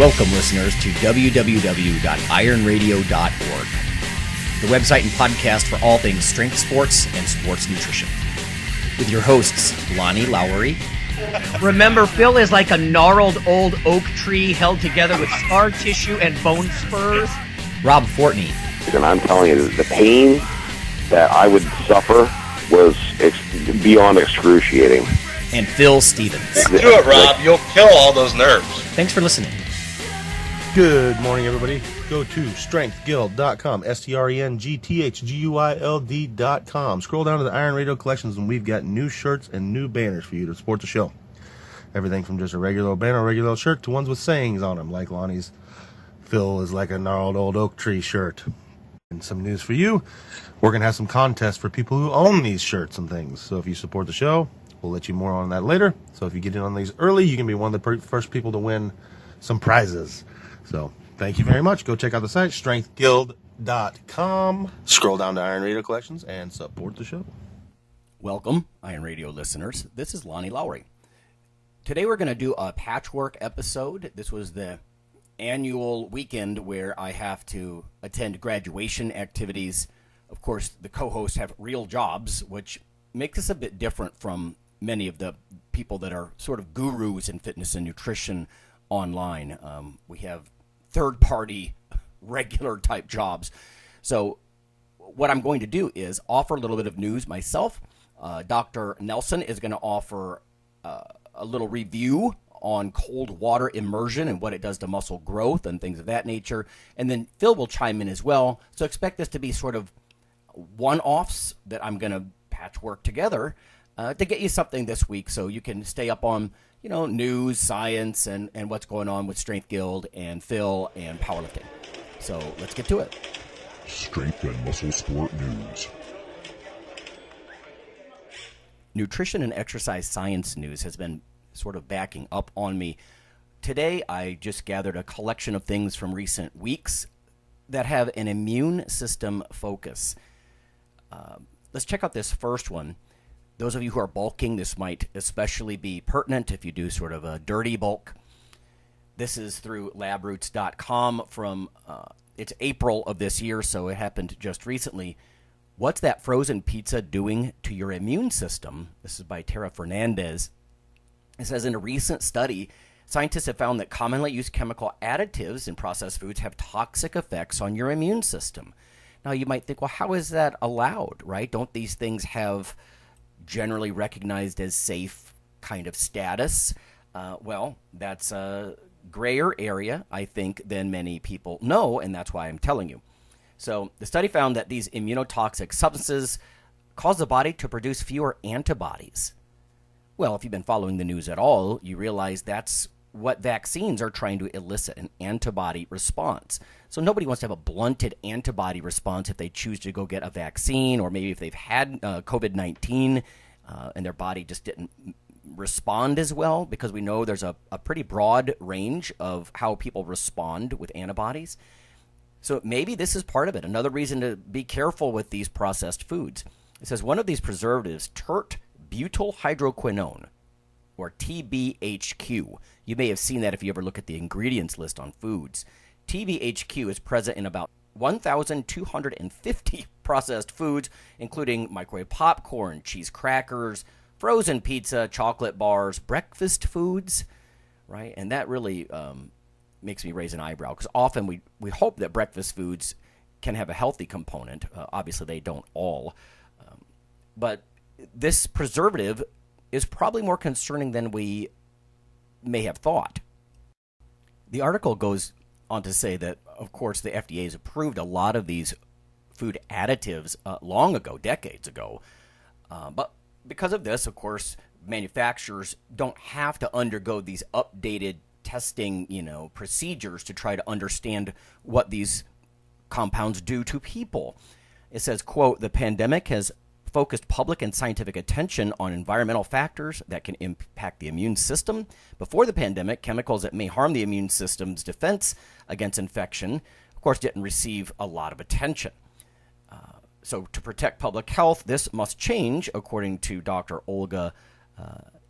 Welcome, listeners, to www.IronRadio.org, the website and podcast for all things strength sports and sports nutrition. With your hosts, Lonnie Lowry. Remember, Phil is like a gnarled old oak tree held together with scar tissue and bone spurs. Rob Fortney. And I'm telling you, the pain that I would suffer was beyond excruciating. And Phil Stevens. Do it, Rob. You'll kill all those nerves. Thanks for listening. Good morning, everybody. Go to strengthguild.com, strengthguild.com. Scroll down to the Iron Radio collections, and we've got new shirts and new banners for you to support the show. Everything from just a regular banner or regular shirt to ones with sayings on them, like Lonnie's Phil is like a gnarled old oak tree shirt. And some news for you, we're going to have some contests for people who own these shirts and things. So if you support the show, we'll let you more on that later. So if you get in on these early, you can be one of the first people to win some prizes. So thank you very much. Go check out the site, strengthguild.com. Scroll down to Iron Radio Collections and support the show. Welcome, Iron Radio listeners. This is Lonnie Lowry. Today we're going to do a Patchwork episode. This was the annual weekend where I have to attend graduation activities. Of course, the co-hosts have real jobs, which makes us a bit different from many of the people that are sort of gurus in fitness and nutrition online. We have third-party, regular-type jobs. So what I'm going to do is offer a little bit of news myself. Dr. Nelson is going to offer a little review on cold water immersion and what it does to muscle growth and things of that nature. And then Phil will chime in as well. So expect this to be sort of one-offs that I'm going to patchwork together to get you something this week so you can stay up on news, science, and what's going on with Strength Guild and Phil and powerlifting. So let's get to it. Strength and muscle sport news. Nutrition and exercise science news has been sort of backing up on me. Today, I just gathered a collection of things from recent weeks that have an immune system focus. Let's check out this first one. Those of you who are bulking, this might especially be pertinent if you do sort of a dirty bulk. This is through labroots.com from, it's April of this year, so it happened just recently. What's that frozen pizza doing to your immune system? This is by Tara Fernandez. It says, in a recent study, scientists have found that commonly used chemical additives in processed foods have toxic effects on your immune system. Now, you might think, well, how is that allowed, right? Don't these things have generally recognized as safe kind of status? Well, that's a grayer area, I think, than many people know, and that's why I'm telling you. So the study found that these immunotoxic substances cause the body to produce fewer antibodies. Well, if you've been following the news at all, you realize that's what vaccines are trying to elicit, an antibody response. So nobody wants to have a blunted antibody response if they choose to go get a vaccine, or maybe if they've had COVID-19 and their body just didn't respond as well, because we know there's a pretty broad range of how people respond with antibodies. So maybe this is part of it. Another reason to be careful with these processed foods. It says one of these preservatives, butyl hydroquinone, or TBHQ. You may have seen that if you ever look at the ingredients list on foods. TBHQ is present in about 1,250 processed foods, including microwave popcorn, cheese crackers, frozen pizza, chocolate bars, breakfast foods, right? And that really makes me raise an eyebrow, because often we hope that breakfast foods can have a healthy component. Obviously, they don't all. But this preservative is probably more concerning than we may have thought. The article goes on to say that, of course, the FDA has approved a lot of these food additives long ago, decades ago. But because of this, of course, manufacturers don't have to undergo these updated testing, procedures to try to understand what these compounds do to people. It says, quote, the pandemic has focused public and scientific attention on environmental factors that can impact the immune system. Before the pandemic, chemicals that may harm the immune system's defense against infection, of course, didn't receive a lot of attention. So to protect public health, this must change, according to Dr. Olga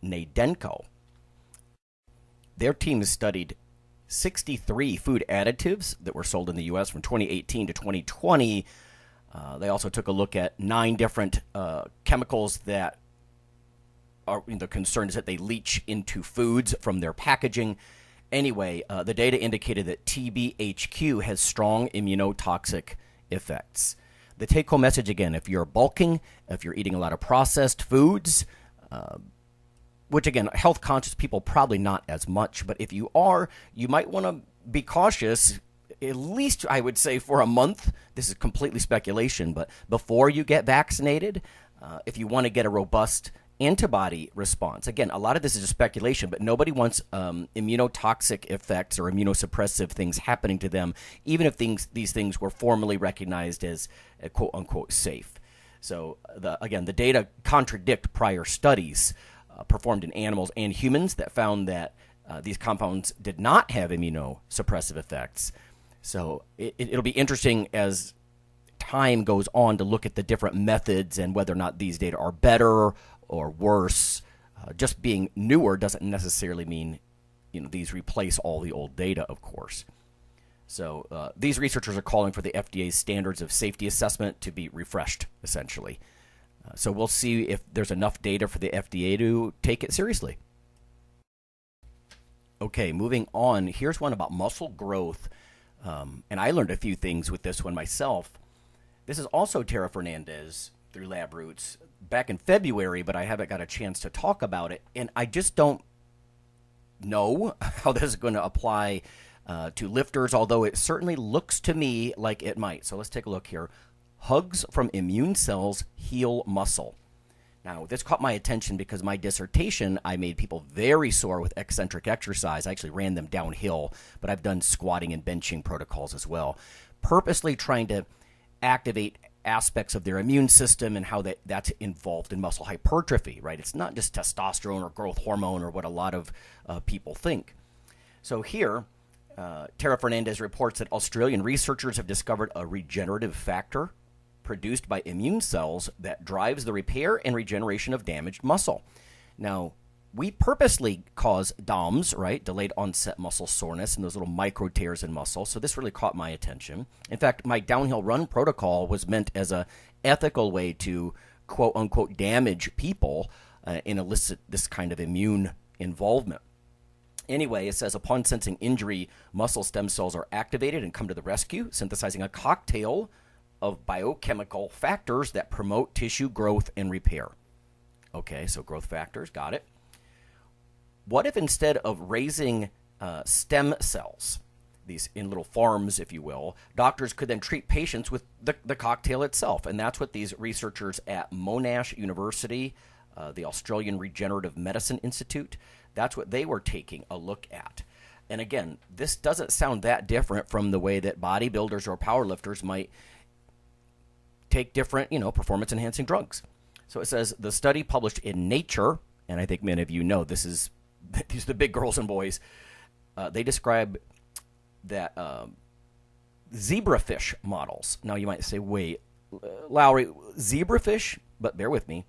Nadenko. Their team has studied 63 food additives that were sold in the U.S. from 2018 to 2020. They also took a look at 9 different chemicals that are, the concern is that they leach into foods from their packaging. Anyway, the data indicated that TBHQ has strong immunotoxic effects. The take-home message, again, if you're bulking, if you're eating a lot of processed foods, which, again, health-conscious people probably not as much, but if you are, you might want to be cautious, at least, I would say, for a month. This is completely speculation, but before you get vaccinated, if you want to get a robust antibody response. Again, a lot of this is just speculation, but nobody wants immunotoxic effects or immunosuppressive things happening to them, even if these things were formally recognized as quote-unquote safe. So, the data contradict prior studies performed in animals and humans that found that these compounds did not have immunosuppressive effects. So it'll be interesting as time goes on to look at the different methods and whether or not these data are better or worse. Just being newer doesn't necessarily mean these replace all the old data, of course. So these researchers are calling for the FDA's standards of safety assessment to be refreshed, essentially. So we'll see if there's enough data for the FDA to take it seriously. Okay, moving on. Here's one about muscle growth. And I learned a few things with this one myself. This is also Tara Fernandez through Lab Roots back in February, but I haven't got a chance to talk about it. And I just don't know how this is going to apply to lifters, although it certainly looks to me like it might. So let's take a look here. Hugs from immune cells heal muscle. Now, this caught my attention because my dissertation, I made people very sore with eccentric exercise. I actually ran them downhill, but I've done squatting and benching protocols as well, purposely trying to activate aspects of their immune system and how that's involved in muscle hypertrophy, right? It's not just testosterone or growth hormone or what a lot of people think. So here, Tara Fernandez reports that Australian researchers have discovered a regenerative factor produced by immune cells that drives the repair and regeneration of damaged muscle. Now, we purposely cause DOMS, right, delayed onset muscle soreness, and those little micro tears in muscle, so this really caught my attention. In fact, my downhill run protocol was meant as a ethical way to quote-unquote damage people and elicit this kind of immune involvement. Anyway, it says, upon sensing injury, muscle stem cells are activated and come to the rescue, synthesizing a cocktail of biochemical factors that promote tissue growth and repair. Okay, so growth factors, got it. What if instead of raising stem cells, these in little farms, if you will, doctors could then treat patients with the cocktail itself? And that's what these researchers at Monash University, the Australian Regenerative Medicine Institute, that's what they were taking a look at. And again, this doesn't sound that different from the way that bodybuilders or powerlifters might take different, performance-enhancing drugs. So it says the study published in Nature, and I think many of you know these are the big girls and boys, they describe that zebrafish models. Now you might say, wait, Lowry, zebrafish? But bear with me.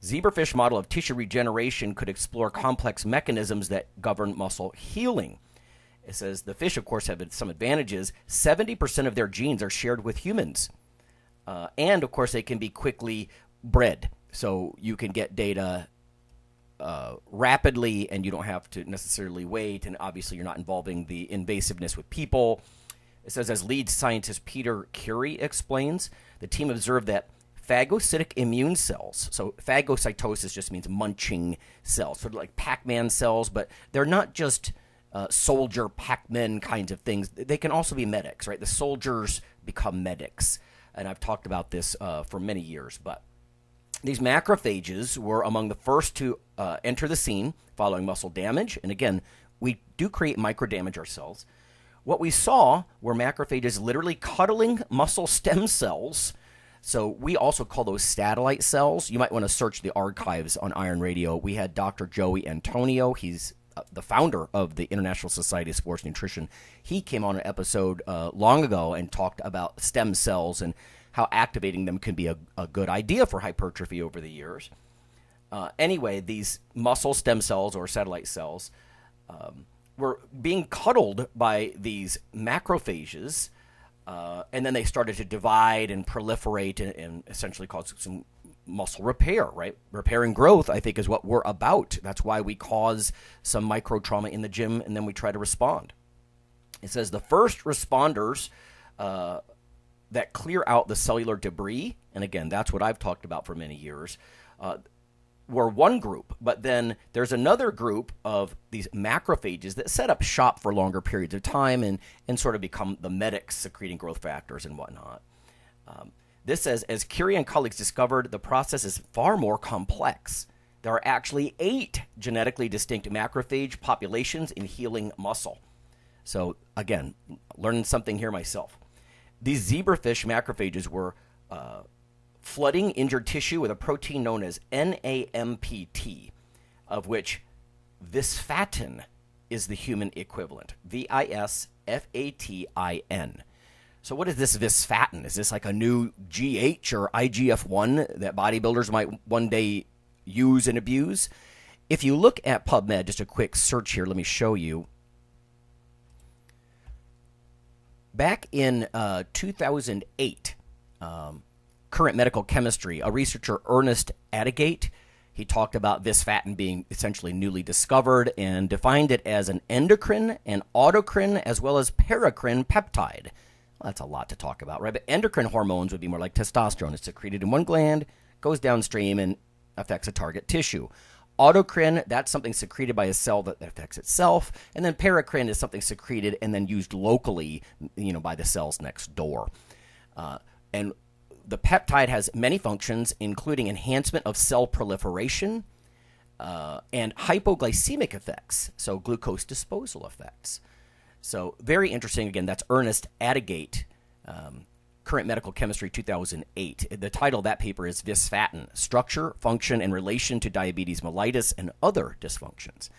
Zebrafish model of tissue regeneration could explore complex mechanisms that govern muscle healing. It says the fish, of course, have some advantages. 70% of their genes are shared with humans. And, of course, they can be quickly bred. So you can get data rapidly, and you don't have to necessarily wait. And obviously, you're not involving the invasiveness with people. It says, as lead scientist Peter Curie explains, the team observed that phagocytic immune cells, so phagocytosis just means munching cells, sort of like Pac-Man cells, but they're not just soldier Pac-Man kinds of things. They can also be medics, right? The soldiers become medics. And I've talked about this for many years, but these macrophages were among the first to enter the scene following muscle damage. And again, we do create microdamage ourselves. What we saw were macrophages literally cuddling muscle stem cells. So we also call those satellite cells. You might want to search the archives on Iron Radio. We had Dr. Joey Antonio. He's the founder of the International Society of Sports Nutrition. He came on an episode long ago and talked about stem cells and how activating them can be a good idea for hypertrophy over the years. Anyway, these muscle stem cells or satellite cells were being cuddled by these macrophages, and then they started to divide and proliferate and essentially cause some muscle repair, right? Repair and growth, I think, is what we're about. That's why we cause some micro trauma in the gym, and then we try to respond. It says the first responders that clear out the cellular debris, and again, that's what I've talked about for many years, were one group, but then there's another group of these macrophages that set up shop for longer periods of time and sort of become the medics secreting growth factors and whatnot. This says, as Curie and colleagues discovered, the process is far more complex. There are actually 8 genetically distinct macrophage populations in healing muscle. So, again, learning something here myself. These zebrafish macrophages were flooding injured tissue with a protein known as NAMPT, of which visfatin is the human equivalent. VISFATIN. So what is this visfatin? Is this like a new GH or IGF-1 that bodybuilders might one day use and abuse? If you look at PubMed, just a quick search here, let me show you. Back in 2008, Current Medical Chemistry, a researcher, Ernest Adegate, he talked about visfatin being essentially newly discovered and defined it as an endocrine, an autocrine, as well as paracrine peptide. Well, that's a lot to talk about, right? But endocrine hormones would be more like testosterone. It's secreted in one gland, goes downstream, and affects a target tissue. Autocrine, that's something secreted by a cell that affects itself. And then paracrine is something secreted and then used locally, by the cells next door. And the peptide has many functions, including enhancement of cell proliferation and hypoglycemic effects, so glucose disposal effects. So very interesting. Again, that's Ernest Adegate, Current Medical Chemistry, 2008. The title of that paper is Visfatin, Structure, Function, and Relation to Diabetes Mellitus and Other Dysfunctions.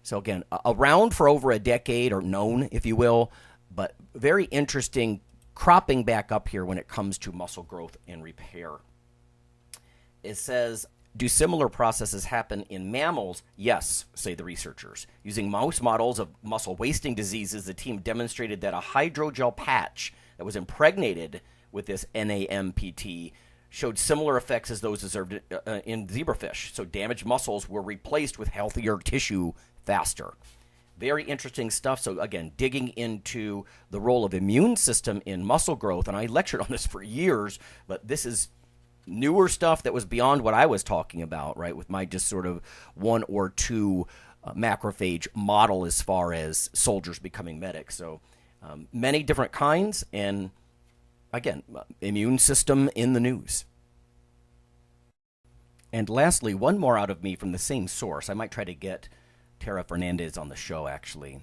So again, around for over a decade, or known, if you will, but very interesting, cropping back up here when it comes to muscle growth and repair. It says, do similar processes happen in mammals? Yes, say the researchers. Using mouse models of muscle wasting diseases, the team demonstrated that a hydrogel patch that was impregnated with this NAMPT showed similar effects as those observed in zebrafish. So damaged muscles were replaced with healthier tissue faster. Very interesting stuff. So again, digging into the role of immune system in muscle growth, and I lectured on this for years, but this is newer stuff that was beyond what I was talking about, right, with my just sort of 1 or 2 macrophage model as far as soldiers becoming medics. So many different kinds, and again, immune system in the news. And lastly, one more out of me from the same source. I might try to get Tara Fernandez on the show, actually.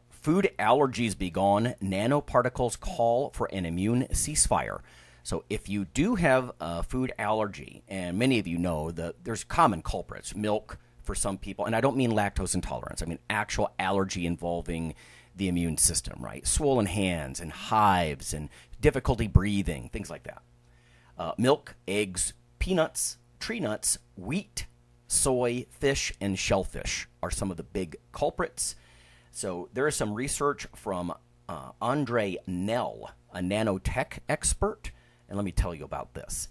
Food allergies be gone. Nanoparticles call for an immune ceasefire. So if you do have a food allergy, and many of you know that there's common culprits, milk for some people, and I don't mean lactose intolerance. I mean actual allergy involving the immune system, right? Swollen hands and hives and difficulty breathing, things like that. Milk, eggs, peanuts, tree nuts, wheat, soy, fish, and shellfish are some of the big culprits. So there is some research from Andre Nell, a nanotech expert, and let me tell you about this.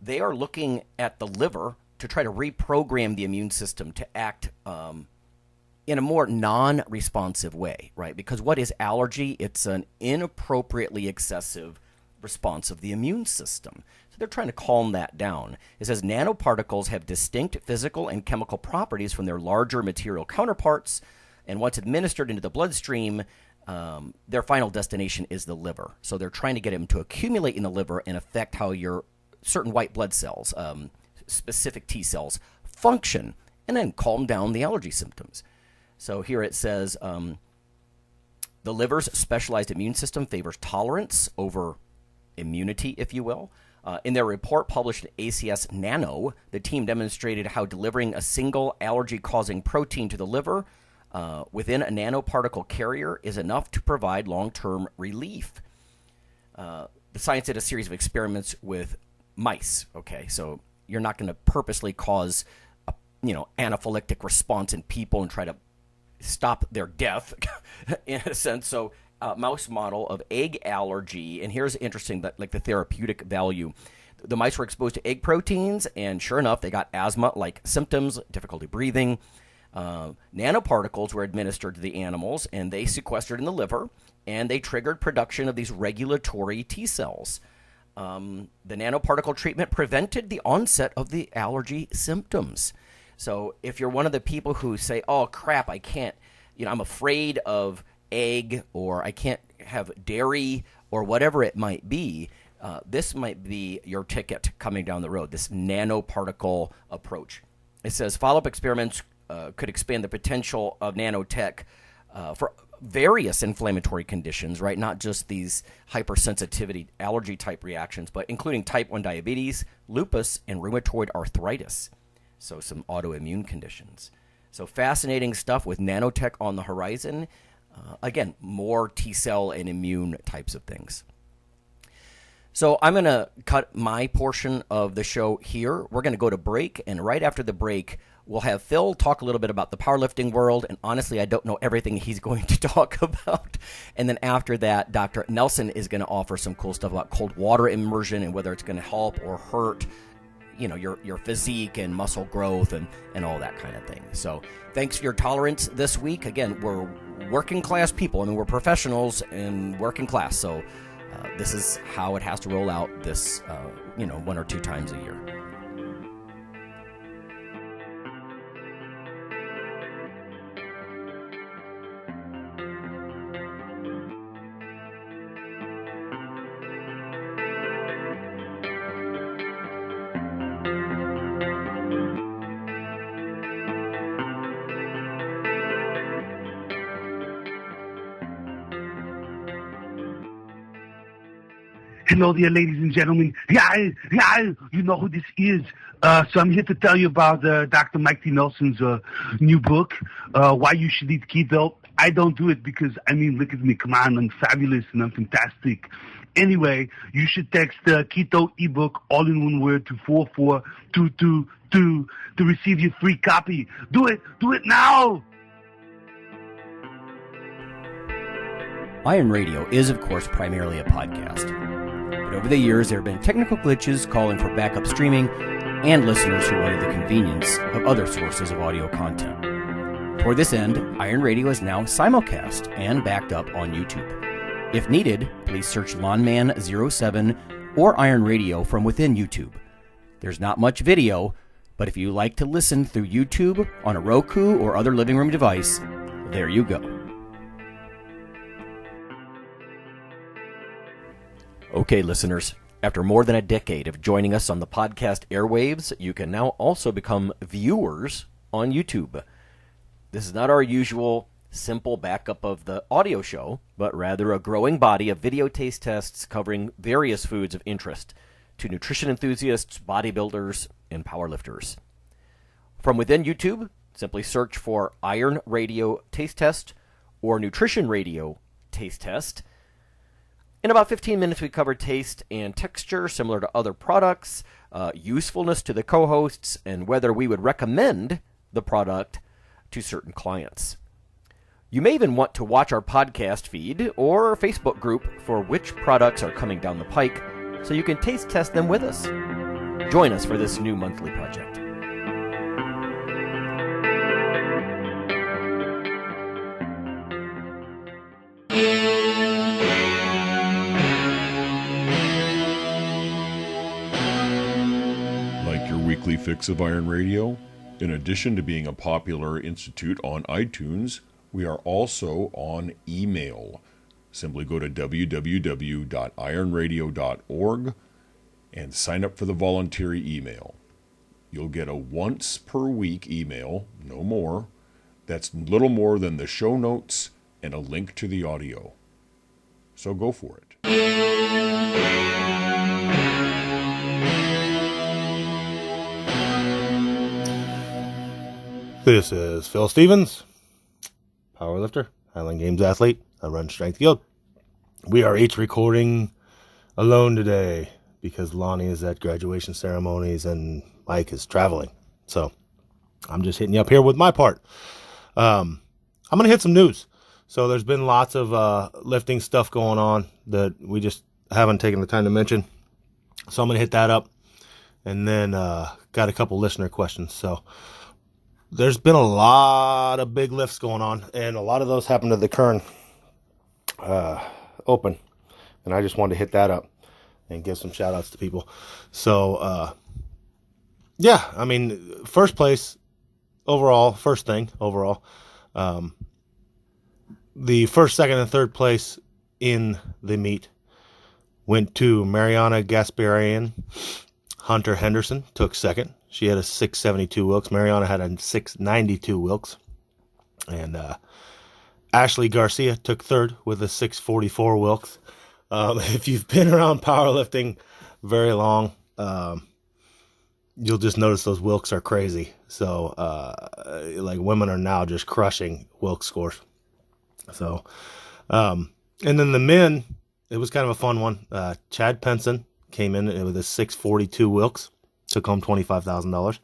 They are looking at the liver to try to reprogram the immune system to act in a more non-responsive way, right? Because what is allergy? It's an inappropriately excessive response of the immune system. So they're trying to calm that down. It says nanoparticles have distinct physical and chemical properties from their larger material counterparts, and once administered into the bloodstream, their final destination is the liver. So they're trying to get them to accumulate in the liver and affect how your certain white blood cells, specific T cells, function, and then calm down the allergy symptoms. So here it says the liver's specialized immune system favors tolerance over immunity, if you will. In their report published in ACS Nano, the team demonstrated how delivering a single allergy-causing protein to the liver within a nanoparticle carrier is enough to provide long-term relief. The science did a series of experiments with mice. Okay, so you're not going to purposely cause a anaphylactic response in people and try to stop their death in a sense. So mouse model of egg allergy. And here's interesting, that like the therapeutic value. The mice were exposed to egg proteins, and sure enough, they got asthma-like symptoms, difficulty breathing. Nanoparticles were administered to the animals, and they sequestered in the liver, and they triggered production of these regulatory T cells. The nanoparticle treatment prevented the onset of the allergy symptoms. So if you're one of the people who say, oh, crap, I can't, I'm afraid of egg, or I can't have dairy, or whatever it might be, this might be your ticket coming down the road, this nanoparticle approach. It says follow-up experiments could expand the potential of nanotech for various inflammatory conditions, right? Not just these hypersensitivity allergy-type reactions, but including type 1 diabetes, lupus, and rheumatoid arthritis. So some autoimmune conditions. So fascinating stuff with nanotech on the horizon. Again, more T-cell and immune types of things. So I'm going to cut my portion of the show here. We're going to go to break, and right after the break, we'll have Phil talk a little bit about the powerlifting world, and honestly, I don't know everything he's going to talk about. And then after that, Dr. Nelson is going to offer some cool stuff about cold water immersion and whether it's going to help or hurt, your physique and muscle growth and all that kind of thing. So thanks for your tolerance this week. Again, we're working class people. I mean, we're professionals and working class, so this is how it has to roll out this, 1 or 2 times a year. Hello there, ladies and gentlemen. Yeah, you know who this is. So I'm here to tell you about Dr. Mike T. Nelson's new book, Why You Should Eat Keto. I don't do it because, look at me. Come on, I'm fabulous and I'm fantastic. Anyway, you should text the Keto ebook, all in one word, to 44222 to receive your free copy. Do it now! Iron Radio is, of course, primarily a podcast. But over the years, there have been technical glitches calling for backup streaming and listeners who wanted the convenience of other sources of audio content. Toward this end, Iron Radio is now simulcast and backed up on YouTube. If needed, please search Lawnman07 or Iron Radio from within YouTube. There's not much video, but if you like to listen through YouTube on a Roku or other living room device, there you go. Okay, listeners, after more than a decade of joining us on the podcast airwaves, you can now also become viewers on YouTube. This is not our usual simple backup of the audio show, but rather a growing body of video taste tests covering various foods of interest to nutrition enthusiasts, bodybuilders, and powerlifters. From within YouTube, simply search for Iron Radio Taste Test or Nutrition Radio Taste Test. In about 15 minutes, we cover taste and texture similar to other products, usefulness to the co-hosts, and whether we would recommend the product to certain clients. You may even want to watch our podcast feed or Facebook group for which products are coming down the pike so you can taste test them with us. Join us for this new monthly project. Weekly fix of Iron Radio. In addition to being a popular institute on iTunes, we are also on email. Simply go to www.ironradio.org and sign up for the voluntary email. You'll get a once per week email, no more. That's little more than the show notes and a link to the audio. So go for it. This is Phil Stevens, powerlifter, Highland Games athlete. I run Strength Guild. We are each recording alone today because Lonnie is at graduation ceremonies and Mike is traveling. So I'm just hitting you up here with my part. I I'm going to hit some news. So there's been lots of lifting stuff going on that we just haven't taken the time to mention. So I'm going to hit that up. And then got a couple listener questions. So there's been a lot of big lifts going on. And a lot of those happened at the Kern Open. And I just wanted to hit that up and give some shout outs to people. So, yeah, I mean, first thing overall, the first, second, and third place in the meet went to Mariana Gasparian. Hunter Henderson took second. She had a 672 Wilks. Mariana had a 692 Wilks. And Ashley Garcia took third with a 644 Wilks. If you've been around powerlifting very long, you'll just notice those Wilks are crazy. So, like, women are now just crushing Wilks scores. So, and then the men, it was kind of a fun one. Chad Benson came in with a 642 Wilks, took home $25,000.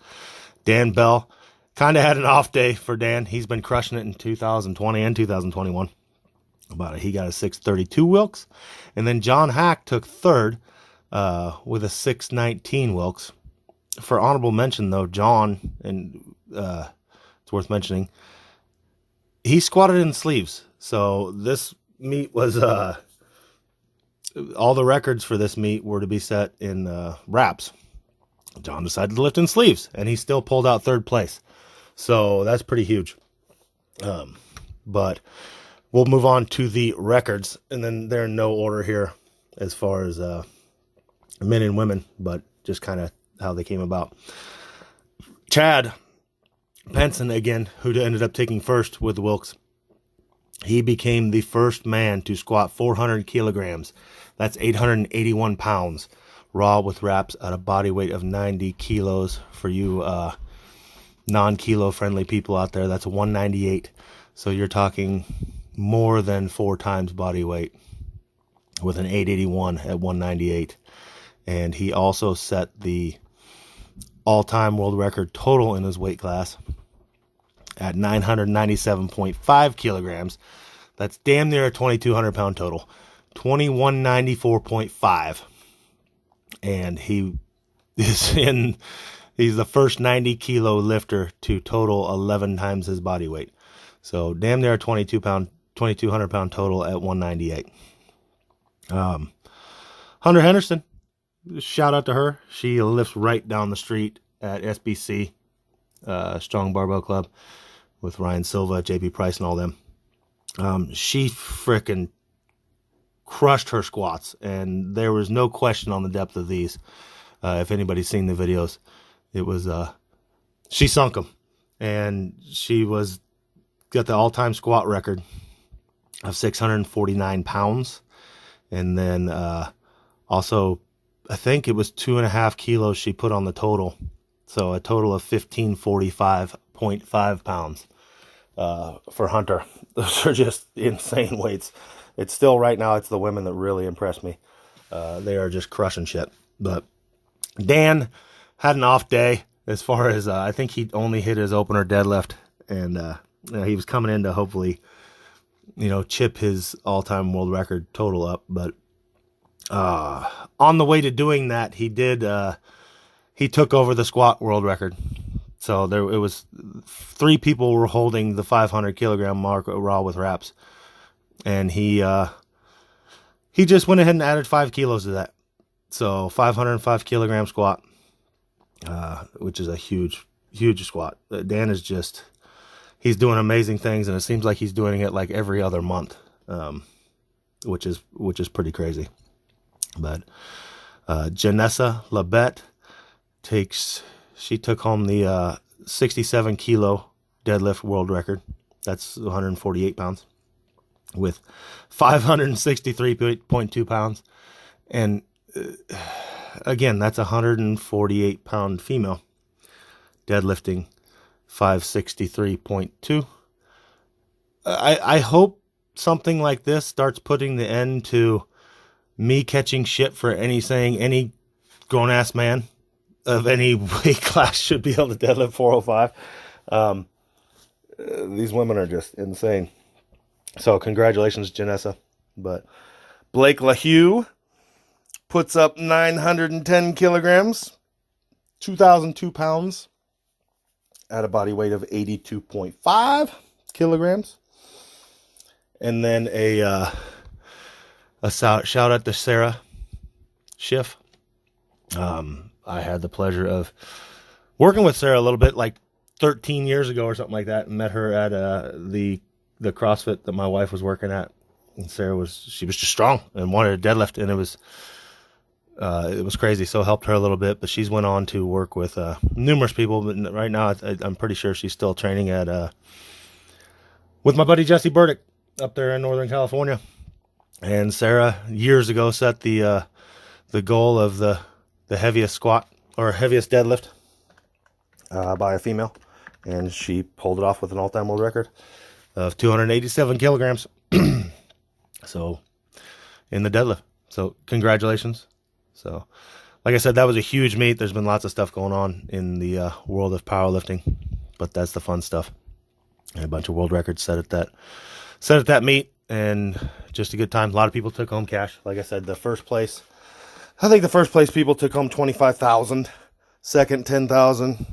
Dan Bell kind of had an off day for Dan. He's been crushing it in 2020 and 2021. He got a 632 Wilks. And then John Hack took third with a 619 Wilks. For honorable mention, though, John, and it's worth mentioning, he squatted in sleeves. So this meet was, all the records for this meet were to be set in wraps. John decided to lift in sleeves, and he still pulled out third place. So that's pretty huge. But we'll move on to the records, and then they're in no order here as far as men and women, but just kind of how they came about. Chad Benson, again, who ended up taking first with the Wilks, he became the first man to squat 400 kilograms. That's 881 pounds, raw with wraps at a body weight of 90 kilos. For you non-kilo friendly people out there, that's 198. So you're talking more than 4 times body weight with an 881 at 198. And he also set the all-time world record total in his weight class at 997.5 kilograms. That's damn near a 2,200 pound total. 2194.5. And he's the first 90 kilo lifter to total 11 times his body weight. So damn near a 2,200 pound total at 198. Hunter Henderson, shout out to her. She lifts right down the street at SBC, Strong Barbell Club, with Ryan Silva, JP Price, and all them. She frickin' crushed her squats, and there was no question on the depth of these. If anybody's seen the videos, it was she sunk them, and she got the all-time squat record of 649 pounds, and then also I think it was 2.5 kilos she put on the total, so a total of 1545.5 pounds for Hunter. Those are just insane weights. It's still, right now, it's the women that really impress me. They are just crushing shit. But Dan had an off day as far as, I think he only hit his opener deadlift. And he was coming in to hopefully, chip his all-time world record total up. But on the way to doing that, he took over the squat world record. So it was 3 people were holding the 500 kilogram mark raw with wraps. And he just went ahead and added 5 kilos to that. So 505 kilogram squat, which is a huge, huge squat. Dan is he's doing amazing things, and it seems like he's doing it like every other month, which is pretty crazy. But Janessa Labette she took home the 67 kilo deadlift world record. That's 148 pounds. With 563.2 pounds. And again, that's a 148 pound female deadlifting 563.2. I hope something like this starts putting the end to me catching shit for saying any grown ass man of any weight class should be able to deadlift 405. these women are just insane. So congratulations, Janessa. But Blake LaHue puts up 910 kilograms, 2,002 pounds, at a body weight of 82.5 kilograms. And then a shout out to Sarah Schiff. I had the pleasure of working with Sarah a little bit, like 13 years ago or something like that, and met her at the CrossFit that my wife was working at. And Sarah was just strong and wanted to deadlift, and it was crazy. So helped her a little bit, but she's went on to work with numerous people. But right now, I'm pretty sure she's still training at with my buddy Jesse Burdick up there in Northern California. And Sarah years ago set the goal of the heaviest squat or heaviest deadlift by a female, and she pulled it off with an all-time world record of 287 kilograms. So in the deadlift. So congratulations. So like I said, that was a huge meet. There's been lots of stuff going on in the world of powerlifting, but that's the fun stuff. And a bunch of world records set at that meet, and just a good time. A lot of people took home cash. Like I said, the first place people took home 25,000, second 10,000,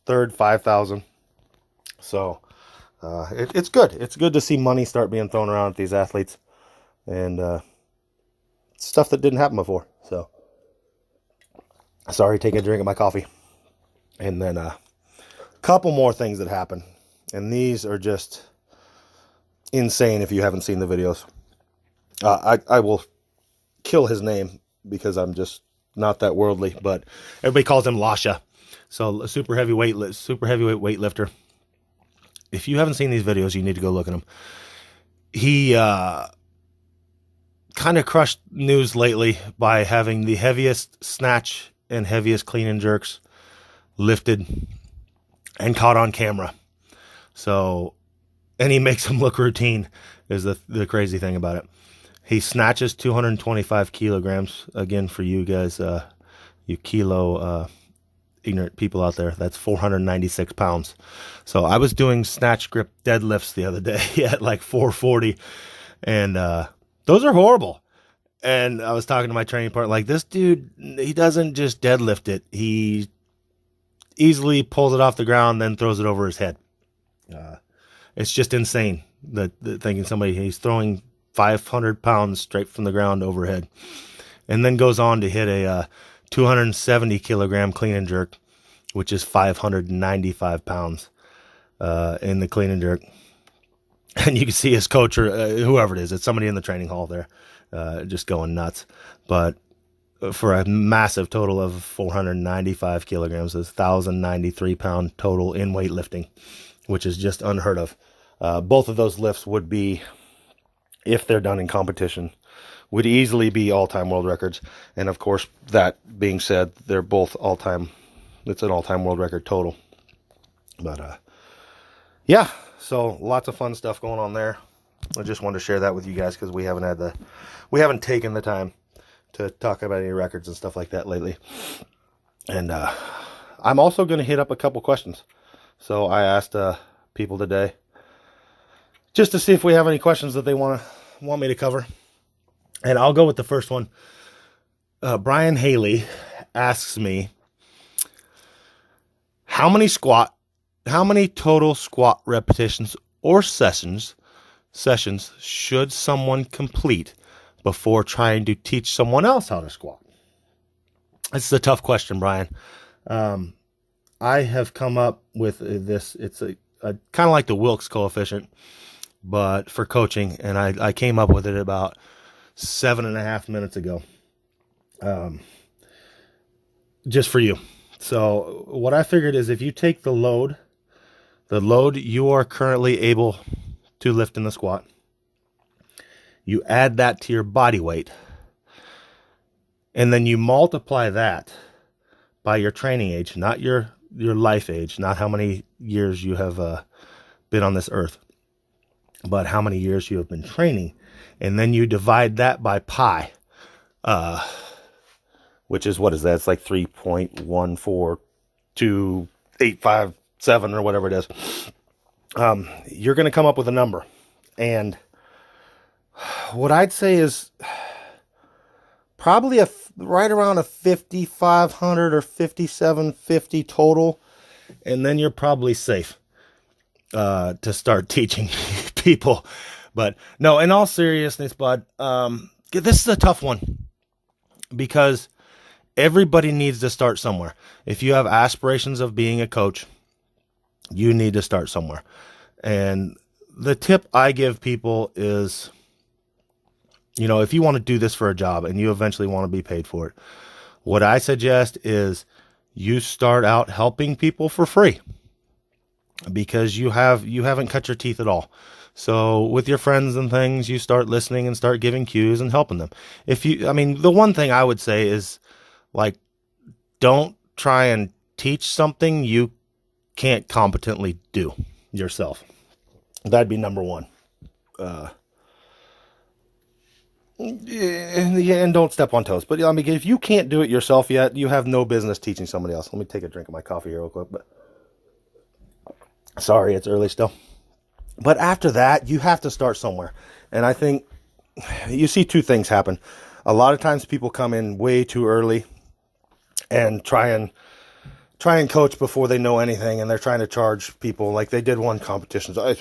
third 5,000. So it's good. It's good to see money start being thrown around at these athletes, and stuff that didn't happen before. So sorry, take a drink of my coffee. And then a couple more things that happened, and these are just insane if you haven't seen the videos. I will kill his name because I'm just not that worldly, but everybody calls him Lasha. So a super heavyweight weightlifter. If you haven't seen these videos, you need to go look at him. He kind of crushed news lately by having the heaviest snatch and heaviest clean and jerks lifted and caught on camera. So, and he makes them look routine is the crazy thing about it. He snatches 225 kilograms. Again, for you guys, you kilo ignorant people out there, that's 496 pounds. So I was doing snatch grip deadlifts the other day at like 440, and those are horrible. And I was talking to my training partner, like, this dude, he doesn't just deadlift it. He easily pulls it off the ground, then throws it over his head. It's just insane that thinking he's throwing 500 pounds straight from the ground overhead, and then goes on to hit a 270 kilogram clean and jerk, which is 595 pounds in the clean and jerk. And you can see his coach or whoever it is, it's somebody in the training hall there, just going nuts. But for a massive total of 495 kilograms, is 1,093 pound total in weightlifting, which is just unheard of. Both of those lifts would be, if they're done in competition, would easily be all-time world records. And of course, that being said, they're both all-time. It's an all-time world record total. But yeah, so lots of fun stuff going on there. I just wanted to share that with you guys because we haven't taken the time to talk about any records and stuff like that lately. And I'm also going to hit up a couple questions. So I asked people today just to see if we have any questions that they want me to cover. And I'll go with the first one. Brian Haley asks me, how many total squat repetitions or sessions should someone complete before trying to teach someone else how to squat? It's a tough question, Brian. I have come up with this. It's a kind of like the Wilks coefficient, but for coaching. And I came up with it about 7.5 minutes ago, just for you. So what I figured is if you take the load you are currently able to lift in the squat, you add that to your body weight, and then you multiply that by your training age, not your life age, not how many years you have been on this earth, but how many years you have been training. And then you divide that by pi, which is, what is that? It's like 3.14287 or whatever it is. you're going to come up with a number. And what I'd say is probably right around a 5,500 or 5,750 total. And then you're probably safe to start teaching people. But no, in all seriousness, bud, this is a tough one because everybody needs to start somewhere. If you have aspirations of being a coach, you need to start somewhere. And the tip I give people is, if you want to do this for a job and you eventually want to be paid for it, what I suggest is you start out helping people for free because you haven't cut your teeth at all. So with your friends and things, you start listening and start giving cues and helping them. The one thing I would say is, like, don't try and teach something you can't competently do yourself. That'd be number one. And don't step on toes. But if you can't do it yourself yet, you have no business teaching somebody else. Let me take a drink of my coffee here real quick. But sorry, it's early still. But after that, you have to start somewhere. And I think you see two things happen. A lot of times people come in way too early and try and coach before they know anything, and they're trying to charge people. Like they did one competition. So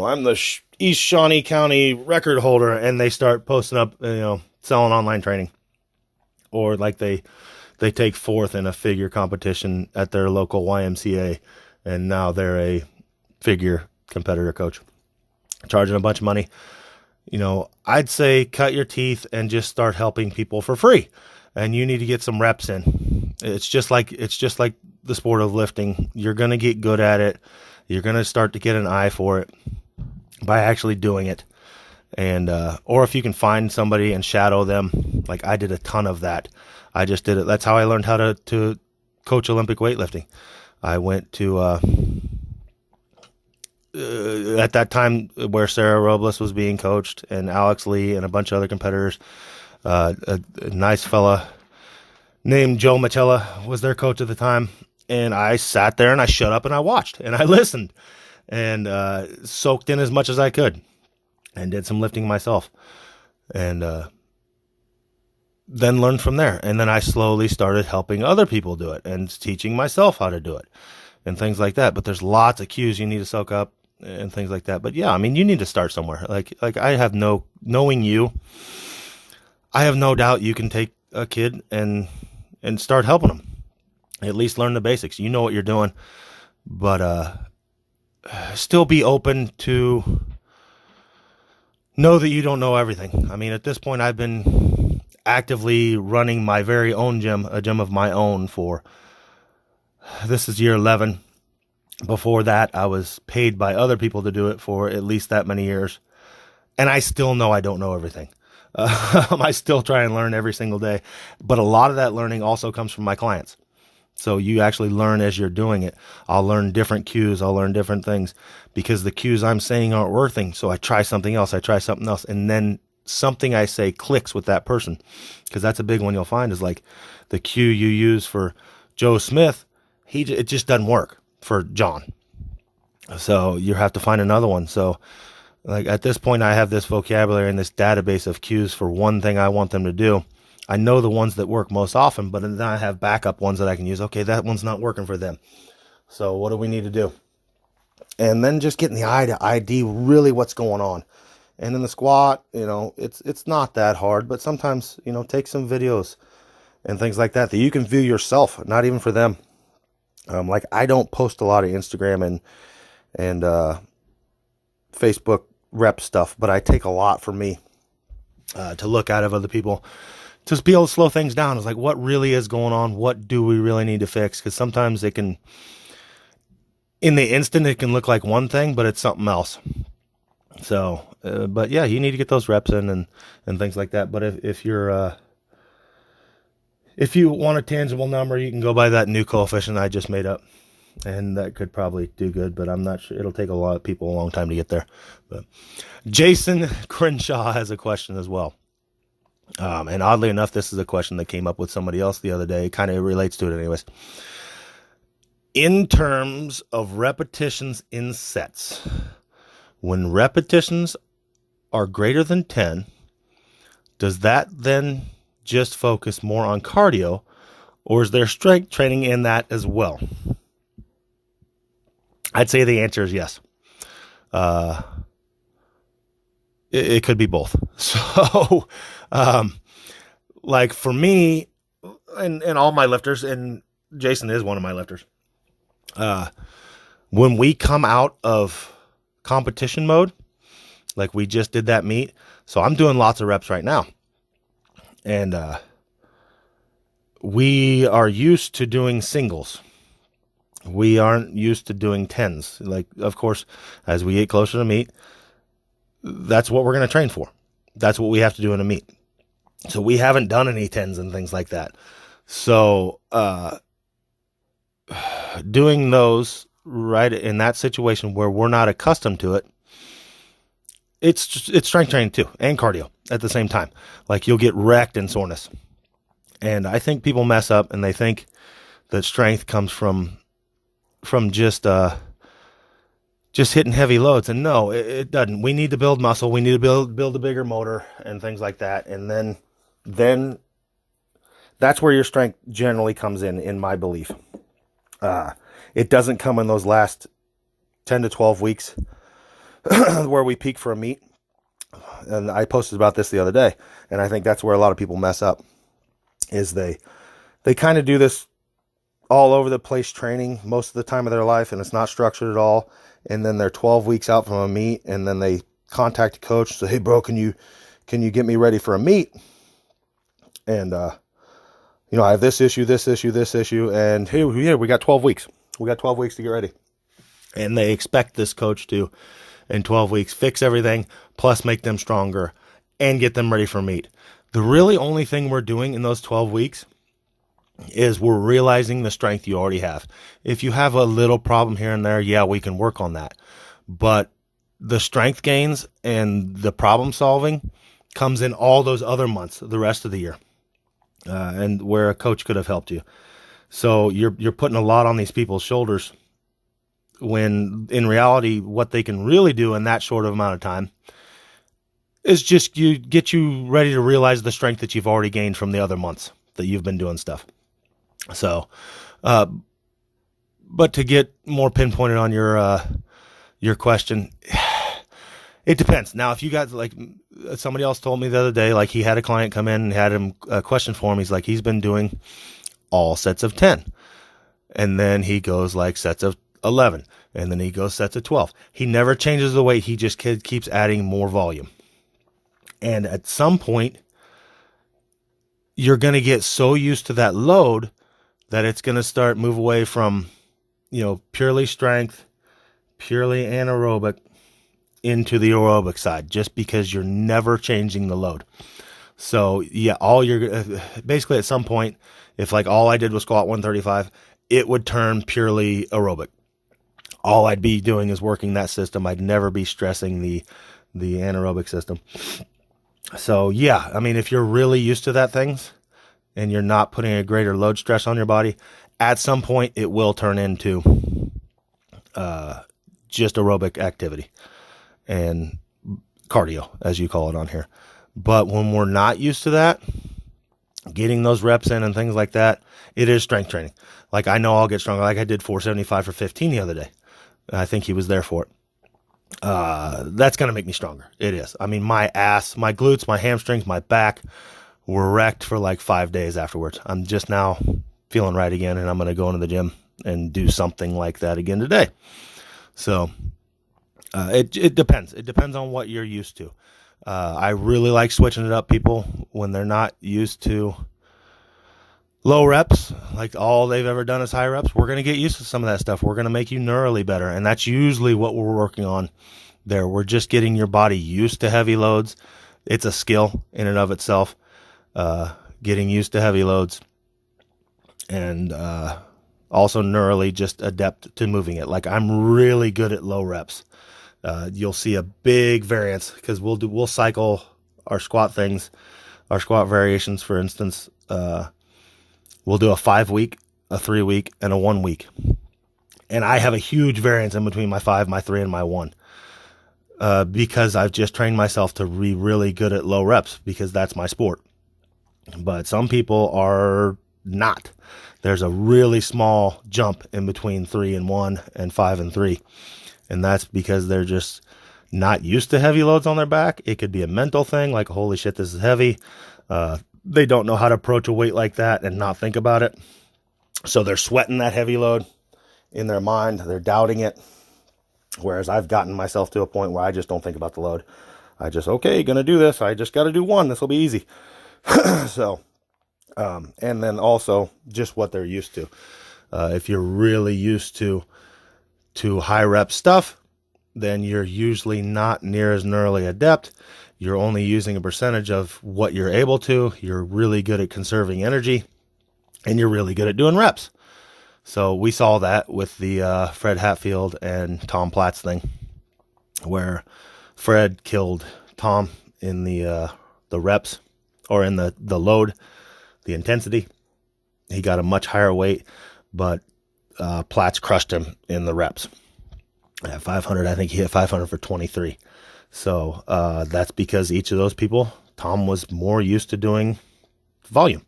I'm the East Shawnee County record holder, and they start posting up, selling online training. Or like they take fourth in a figure competition at their local YMCA, and now they're a figure competitor coach, charging a bunch of money. I'd say cut your teeth and just start helping people for free. And you need to get some reps in. It's just like the sport of lifting. You're going to get good at it. You're going to start to get an eye for it by actually doing it. And, or if you can find somebody and shadow them, like I did a ton of that. I just did it. That's how I learned how to coach Olympic weightlifting. I went to, at that time where Sarah Robles was being coached and Alex Lee and a bunch of other competitors, a nice fella named Joe Machella was their coach at the time. And I sat there and I shut up and I watched and I listened and soaked in as much as I could and did some lifting myself and then learned from there. And then I slowly started helping other people do it and teaching myself how to do it and things like that. But there's lots of cues you need to soak up and things like that. But yeah, you need to start somewhere. Like I have knowing you, I have no doubt you can take a kid and start helping them. At least learn the basics. You know what you're doing, but still be open to know that you don't know everything. At this point, I've been actively running my very own gym, a gym of my own this is year 11. Before that, I was paid by other people to do it for at least that many years. And I still know I don't know everything. I still try and learn every single day. But a lot of that learning also comes from my clients. So you actually learn as you're doing it. I'll learn different cues. I'll learn different things because the cues I'm saying aren't working. So I try something else. And then something I say clicks with that person. Because that's a big one you'll find is like the cue you use for Joe Smith, it just doesn't work for John. So you have to find another one. So like at this point, I have this vocabulary and this database of cues for one thing I want them to do. I know the ones that work most often, but then I have backup ones that I can use. Okay, that one's not working for them. So what do we need to do? And then just getting the eye to ID really what's going on. And in the squat, it's not that hard, but sometimes, take some videos and things like that you can view yourself, not even for them. Like I don't post a lot of Instagram and Facebook rep stuff, but I take a lot for me to look at of other people. To be able to slow things down. It's like, what really is going on? What do we really need to fix? Because sometimes it can, in the instant, it can look like one thing, but it's something else. So, but yeah, you need to get those reps in and things like that. But if you want a tangible number, you can go by that new coefficient I just made up. And that could probably do good, but I'm not sure. It'll take a lot of people a long time to get there. But Jason Crenshaw has a question as well. And oddly enough, this is a question that came up with somebody else the other day. It kind of relates to it anyways. In terms of repetitions in sets, when repetitions are greater than 10, does that then just focus more on cardio, or is there strength training in that as well? I'd say the answer is yes. It could be both. So, like for me and all my lifters, and Jason is one of my lifters, when we come out of competition mode, like we just did that meet, so I'm doing lots of reps right now. And we are used to doing singles. We aren't used to doing tens. Like, of course, as we get closer to meet, that's what we're going to train for. That's what we have to do in a meet. So we haven't done any tens and things like that. So doing those right in that situation where we're not accustomed to it, it's strength training too, and cardio at the same time. Like you'll get wrecked in soreness. And I think people mess up and they think that strength comes from just hitting heavy loads. And no, it doesn't. We need to build muscle. We need to build a bigger motor and things like that. And then that's where your strength generally comes in my belief. It doesn't come in those last 10 to 12 weeks where we peak for a meet. And I posted about this the other day. And I think that's where a lot of people mess up, is they kind of do this all over the place training most of the time of their life, and it's not structured at all. And then they're 12 weeks out from a meet, and then they contact a coach and say, "Hey bro, can you get me ready for a meet? And I have this issue, and hey, yeah, we got 12 weeks. We got 12 weeks to get ready." And they expect this coach to, in 12 weeks, fix everything, plus make them stronger and get them ready for a meet. The really only thing we're doing in those 12 weeks is we're realizing the strength you already have. If you have a little problem here and there, yeah, we can work on that. But the strength gains and the problem solving comes in all those other months, the rest of the year, and where a coach could have helped you. So you're putting a lot on these people's shoulders, when in reality, what they can really do in that short of amount of time is just get you ready to realize the strength that you've already gained from the other months that you've been doing stuff. So, but to get more pinpointed on your question, it depends. Now, if you got, like, somebody else told me the other day, like he had a client come in and had him a question for him. He's like, he's been doing all sets of 10, and then he goes like sets of 11, and then he goes sets of 12. He never changes the weight. He just keeps adding more volume. And at some point, you're going to get so used to that load that it's going to start move away from, purely strength, purely anaerobic, into the aerobic side, just because you're never changing the load. So yeah, basically at some point, if like all I did was squat 135, it would turn purely aerobic. All I'd be doing is working that system. I'd never be stressing the anaerobic system. So yeah, I mean, if you're really used to that things and you're not putting a greater load stress on your body, at some point it will turn into just aerobic activity and cardio, as you call it on here. But when we're not used to that, getting those reps in and things like that, it is strength training. Like I know I'll get stronger. Like I did 475 for 15 the other day. I think he was there for it. That's going to make me stronger. It is. I mean, my ass, my glutes, my hamstrings, my back were wrecked for like 5 days afterwards. I'm just now feeling right again, and I'm going to go into the gym and do something like that again today. So, it depends. It depends on what you're used to. I really like switching it up, people, when they're not used to low reps, like all they've ever done is high reps. We're going to get used to some of that stuff. We're going to make you neurally better. And that's usually what we're working on there. We're just getting your body used to heavy loads. It's a skill in and of itself, getting used to heavy loads, and also neurally just adept to moving it. Like I'm really good at low reps. You'll see a big variance because we'll cycle our squat things, our squat variations, for instance. We'll do a 5 week, a 3 week, and a 1 week. And I have a huge variance in between my 5, my 3, and my 1. Because I've just trained myself to be really good at low reps because that's my sport. But some people are not. There's a really small jump in between 3 and 1 and 5 and 3. And that's because they're just not used to heavy loads on their back. It could be a mental thing, like, holy shit, this is heavy. They don't know how to approach a weight like that and not think about it. So they're sweating that heavy load in their mind. They're doubting it. Whereas I've gotten myself to a point where I just don't think about the load. I just, okay, going to do this. I just got to do 1. This will be easy. So, and then also just what they're used to. If you're really used to high rep stuff, then you're usually not near as neurally adept. You're only using a percentage of what you're able to. You're really good at conserving energy, and you're really good at doing reps. So we saw that with the Fred Hatfield and Tom Platz thing, where Fred killed Tom in the reps, or in the load, the intensity. He got a much higher weight, but Platz crushed him in the reps. At 500, I think he hit 500 for 23. So that's because each of those people, Tom was more used to doing volume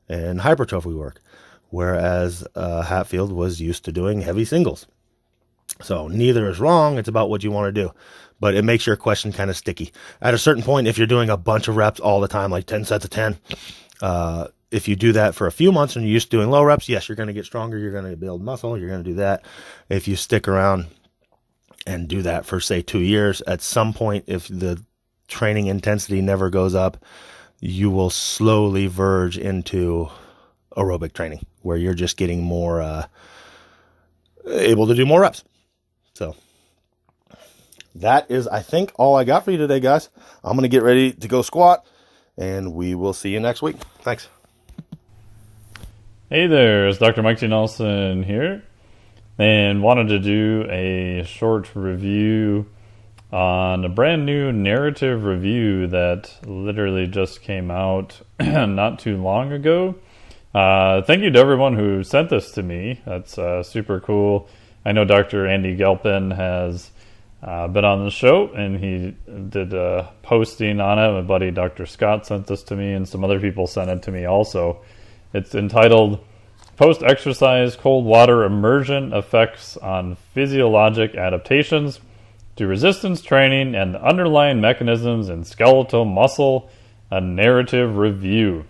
and hypertrophy work, whereas Hatfield was used to doing heavy singles. So neither is wrong. It's about what you want to do. But it makes your question kind of sticky. At a certain point, if you're doing a bunch of reps all the time, like 10 sets of 10, if you do that for a few months and you're used to doing low reps, yes, you're going to get stronger. You're going to build muscle. You're going to do that. If you stick around and do that for, say, 2 years, at some point, if the training intensity never goes up, you will slowly verge into aerobic training, where you're just getting more able to do more reps. So that is, I think, all I got for you today, guys. I'm going to get ready to go squat, and we will see you next week. Thanks. Hey there, it's Dr. Mike T. Nelson here, and wanted to do a short review on a brand new narrative review that literally just came out not too long ago. Thank you to everyone who sent this to me. That's super cool. I know Dr. Andy Gelpin has been on the show, and he did a posting on it. My buddy Dr. Scott sent this to me, and some other people sent it to me also. It's entitled Post-Exercise Cold Water Immersion Effects on Physiologic Adaptations to Resistance Training and the Underlying Mechanisms in Skeletal Muscle, a Narrative Review.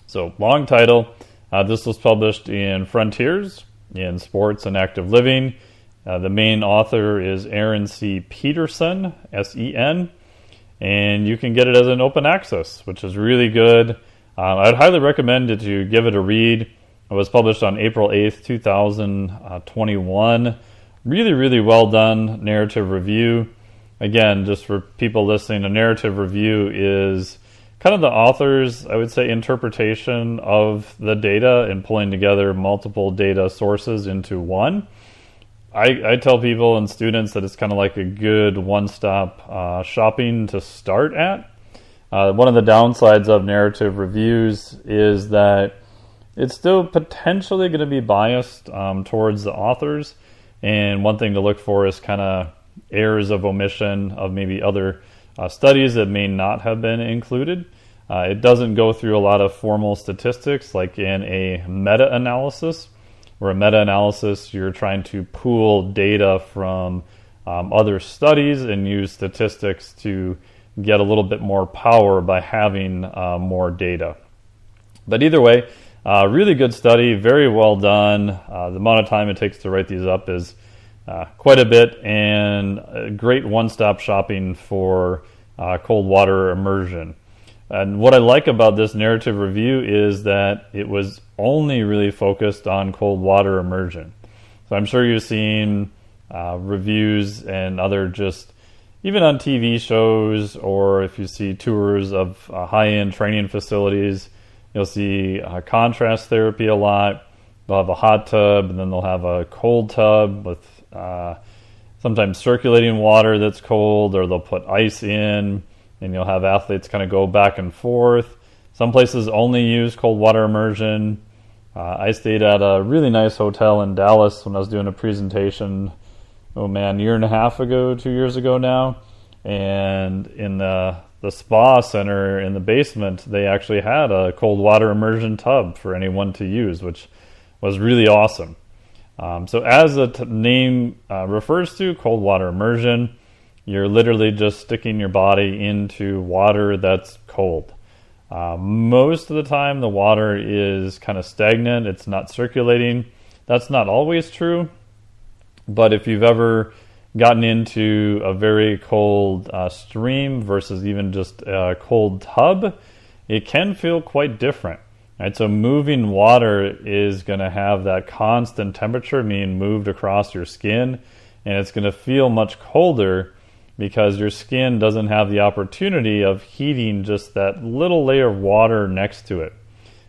So, long title. This was published in Frontiers in Sports and Active Living. The main author is Aaron C. Peterson, S-E-N, and you can get it as an open access, which is really good. I'd highly recommend that you give it a read. It was published on April 8th, 2021. Really, really well done narrative review. Again, just for people listening, a narrative review is kind of the author's, I would say, interpretation of the data and pulling together multiple data sources into one. I tell people and students that it's kind of like a good one-stop shopping to start at. One of the downsides of narrative reviews is that it's still potentially going to be biased towards the authors. And one thing to look for is kind of errors of omission of maybe other studies that may not have been included. It doesn't go through a lot of formal statistics like in a meta-analysis, where a meta-analysis, you're trying to pool data from other studies and use statistics to get a little bit more power by having more data. But either way, really good study, very well done. The amount of time it takes to write these up is quite a bit, and a great one-stop shopping for cold water immersion. And what I like about this narrative review is that it was only really focused on cold water immersion. So I'm sure you've seen reviews and other just, even on TV shows, or if you see tours of high-end training facilities, you'll see contrast therapy a lot. They'll have a hot tub, and then they'll have a cold tub with sometimes circulating water that's cold, or they'll put ice in, and you'll have athletes kind of go back and forth. Some places only use cold water immersion. I stayed at a really nice hotel in Dallas when I was doing a presentation, year and a half ago, 2 years ago now. And in the spa center in the basement, they actually had a cold water immersion tub for anyone to use, which was really awesome. So as the name refers to, cold water immersion, you're literally just sticking your body into water that's cold. Most of the time the water is kind of stagnant, it's not circulating. That's not always true, but if you've ever gotten into a very cold stream versus even just a cold tub, it can feel quite different. Right? So moving water is going to have that constant temperature being moved across your skin, and it's going to feel much colder because your skin doesn't have the opportunity of heating just that little layer of water next to it.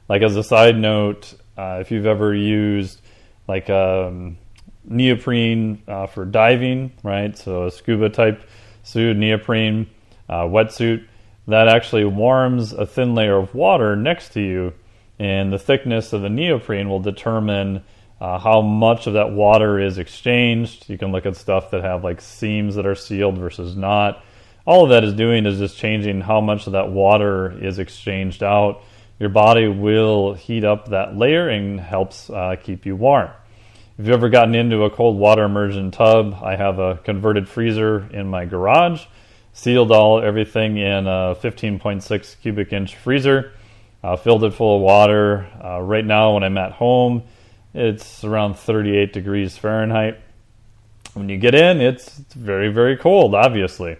Like as a side note, if you've ever used like neoprene for diving, right? So a scuba type suit, neoprene wetsuit, that actually warms a thin layer of water next to you, and the thickness of the neoprene will determine how much of that water is exchanged. You can look at stuff that have like seams that are sealed versus not. All of that is doing is just changing how much of that water is exchanged out. Your body will heat up that layer and helps keep you warm. If you've ever gotten into a cold water immersion tub, I have a converted freezer in my garage, sealed everything in a 15.6 cubic inch freezer, filled it full of water. Right now when I'm at home, it's around 38 degrees Fahrenheit. When you get in, it's very, very cold, obviously.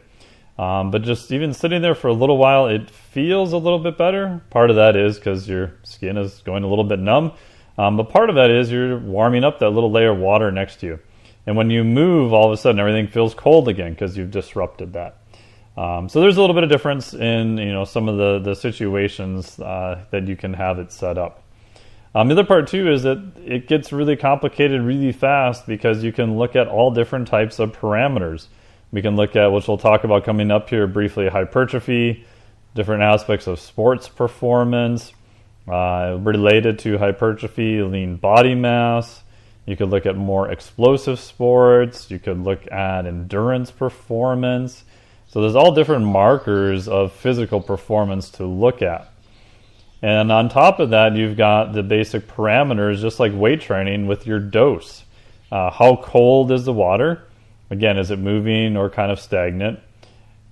But just even sitting there for a little while, it feels a little bit better. Part of that is because your skin is going a little bit numb. But part of that is you're warming up that little layer of water next to you. And when you move, all of a sudden everything feels cold again because you've disrupted that. So there's a little bit of difference in some of the situations that you can have it set up. The other part too is that it gets really complicated really fast because you can look at all different types of parameters. We can look at, which we'll talk about coming up here briefly, hypertrophy, different aspects of sports performance, related to hypertrophy, lean body mass. You could look at more explosive sports. You could look at endurance performance. So there's all different markers of physical performance to look at. And on top of that, you've got the basic parameters, just like weight training, with your dose. How cold is the water? Again, is it moving or kind of stagnant?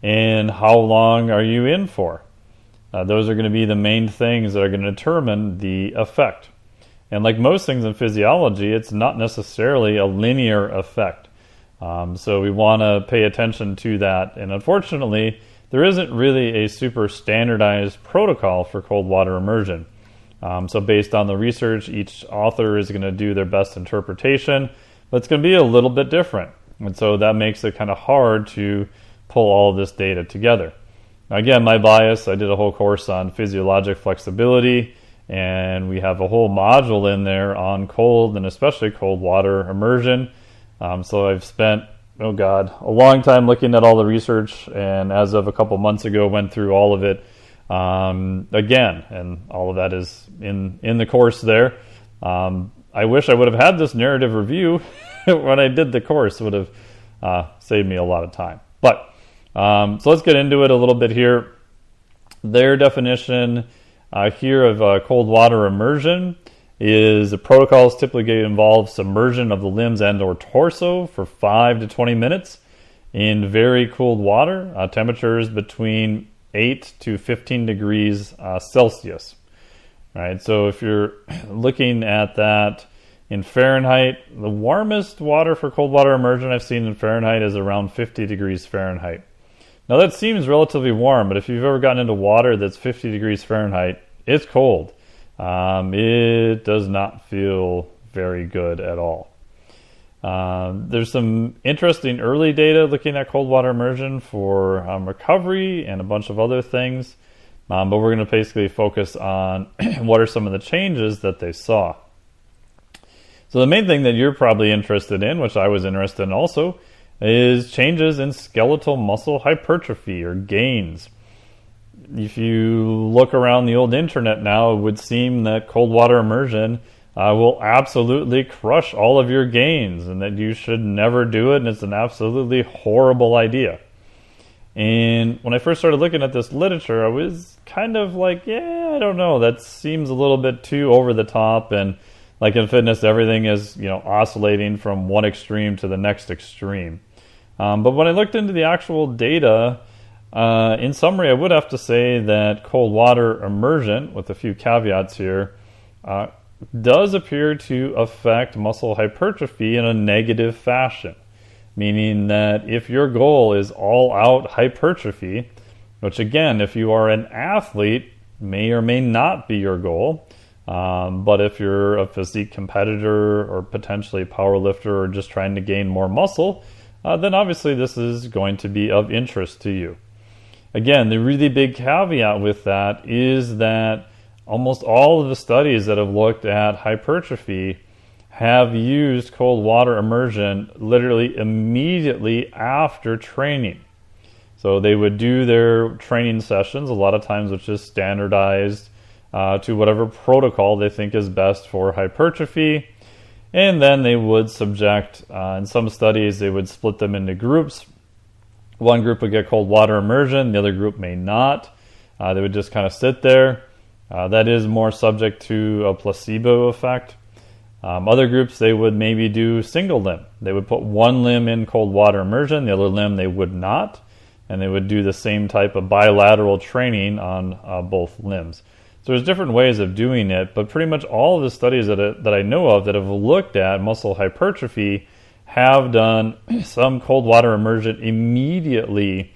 And how long are you in for? Those are going to be the main things that are going to determine the effect. And like most things in physiology, it's not necessarily a linear effect. So we want to pay attention to that. And unfortunately, there isn't really a super standardized protocol for cold water immersion. So based on the research, each author is going to do their best interpretation, but it's going to be a little bit different. And so that makes it kind of hard to pull all of this data together. Again, my bias, I did a whole course on physiologic flexibility, and we have a whole module in there on cold and especially cold water immersion. So I've spent, a long time looking at all the research, and as of a couple months ago, went through all of it again, and all of that is in the course there. I wish I would have had this narrative review when I did the course. It would have saved me a lot of time. But so let's get into it a little bit here. Their definition here of cold water immersion is the protocols typically involve submersion of the limbs and or torso for 5 to 20 minutes in very cold water, temperatures between 8 to 15 degrees Celsius. Right, so if you're looking at that in Fahrenheit, the warmest water for cold water immersion I've seen in Fahrenheit is around 50 degrees Fahrenheit. Now that seems relatively warm, but if you've ever gotten into water that's 50 degrees Fahrenheit, it's cold. It does not feel very good at all. There's some interesting early data looking at cold water immersion for recovery and a bunch of other things, but we're going to basically focus on what are some of the changes that they saw. So the main thing that you're probably interested in, which I was interested in also, is changes in skeletal muscle hypertrophy or gains. If you look around the old internet now, it would seem that cold water immersion will absolutely crush all of your gains, and that you should never do it, and it's an absolutely horrible idea. And when I first started looking at this literature, I was kind of like, yeah, I don't know, that seems a little bit too over the top, and like in fitness, everything is, oscillating from one extreme to the next extreme. But when I looked into the actual data, in summary, I would have to say that cold water immersion, with a few caveats here, does appear to affect muscle hypertrophy in a negative fashion. Meaning that if your goal is all-out hypertrophy, which again, if you are an athlete, may or may not be your goal, but if you're a physique competitor or potentially a power lifter or just trying to gain more muscle, then obviously this is going to be of interest to you. Again, the really big caveat with that is that almost all of the studies that have looked at hypertrophy have used cold water immersion literally immediately after training. So they would do their training sessions, a lot of times which is standardized to whatever protocol they think is best for hypertrophy. And then they would subject, in some studies, they would split them into groups. One group would get cold water immersion, the other group may not. They would just kind of sit there. That is more subject to a placebo effect. Other groups, they would maybe do single limb. They would put one limb in cold water immersion, the other limb they would not, and they would do the same type of bilateral training on both limbs. So there's different ways of doing it, but pretty much all of the studies that I know of that have looked at muscle hypertrophy have done some cold water immersion immediately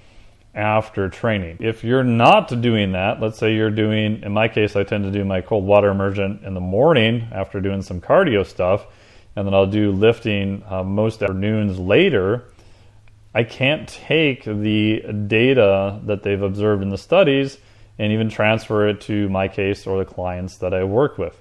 after training. If you're not doing that, let's say you're doing, in my case, I tend to do my cold water immersion in the morning after doing some cardio stuff, and then I'll do lifting most afternoons later. I can't take the data that they've observed in the studies and even transfer it to my case or the clients that I work with.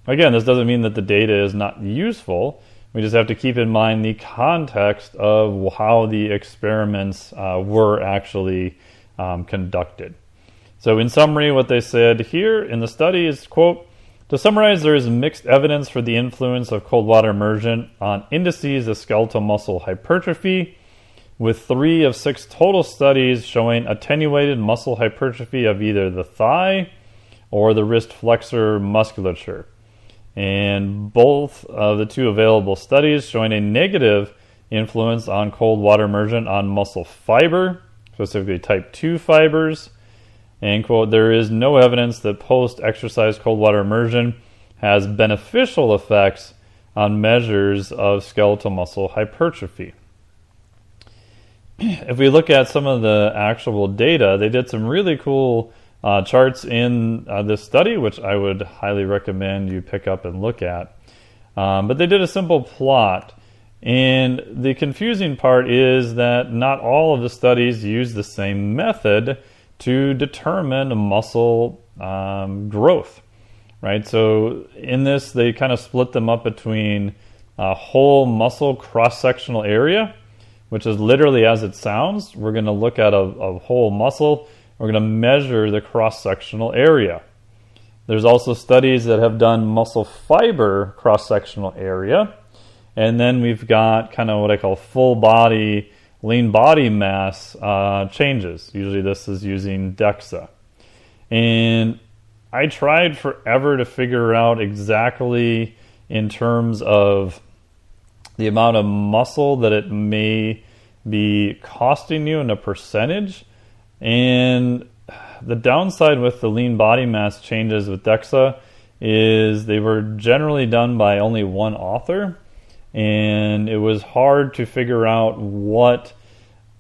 Again, this doesn't mean that the data is not useful. We just have to keep in mind the context of how the experiments were actually conducted. So in summary, what they said here in the study is, quote, to summarize, there is mixed evidence for the influence of cold water immersion on indices of skeletal muscle hypertrophy, with 3 of 6 total studies showing attenuated muscle hypertrophy of either the thigh or the wrist flexor musculature. And both of the 2 available studies showing a negative influence on cold water immersion on muscle fiber, specifically type 2 fibers. And, quote, there is no evidence that post-exercise cold water immersion has beneficial effects on measures of skeletal muscle hypertrophy. If we look at some of the actual data, they did some really cool charts in this study, which I would highly recommend you pick up and look at. But they did a simple plot. And the confusing part is that not all of the studies use the same method to determine muscle growth, right? So in this, they kind of split them up between a whole muscle cross-sectional area, which is literally as it sounds. We're going to look at a whole muscle. We're going to measure the cross-sectional area. There's also studies that have done muscle fiber cross-sectional area. And then we've got kind of what I call full body, lean body mass changes. Usually this is using DEXA. And I tried forever to figure out exactly in terms of the amount of muscle that it may be costing you in a percentage. And the downside with the lean body mass changes with DEXA is they were generally done by only one author, and it was hard to figure out what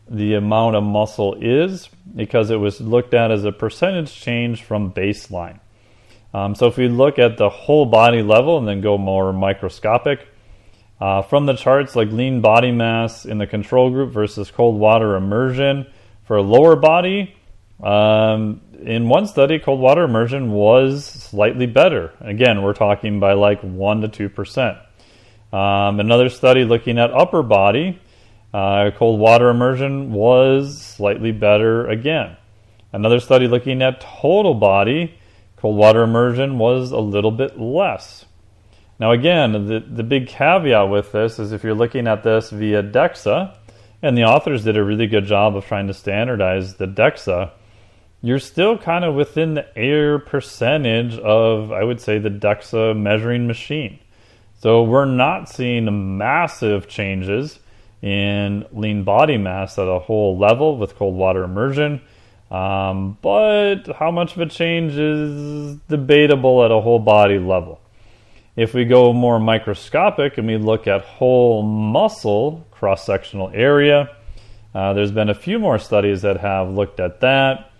the amount of muscle is because it was looked at as a percentage change from baseline. So if we look at the whole body level and then go more microscopic, from the charts like lean body mass in the control group versus cold water immersion for lower body, in one study, cold water immersion was slightly better. Again, we're talking by like 1 to 2%. Another study looking at upper body, cold water immersion was slightly better again. Another study looking at total body, cold water immersion was a little bit less. Now again, the big caveat with this is if you're looking at this via DEXA, and the authors did a really good job of trying to standardize the DEXA, you're still kind of within the error percentage of, I would say, the DEXA measuring machine. So we're not seeing massive changes in lean body mass at a whole level with cold water immersion, but how much of a change is debatable at a whole body level. If we go more microscopic and we look at whole muscle cross-sectional area, there's been a few more studies that have looked at that,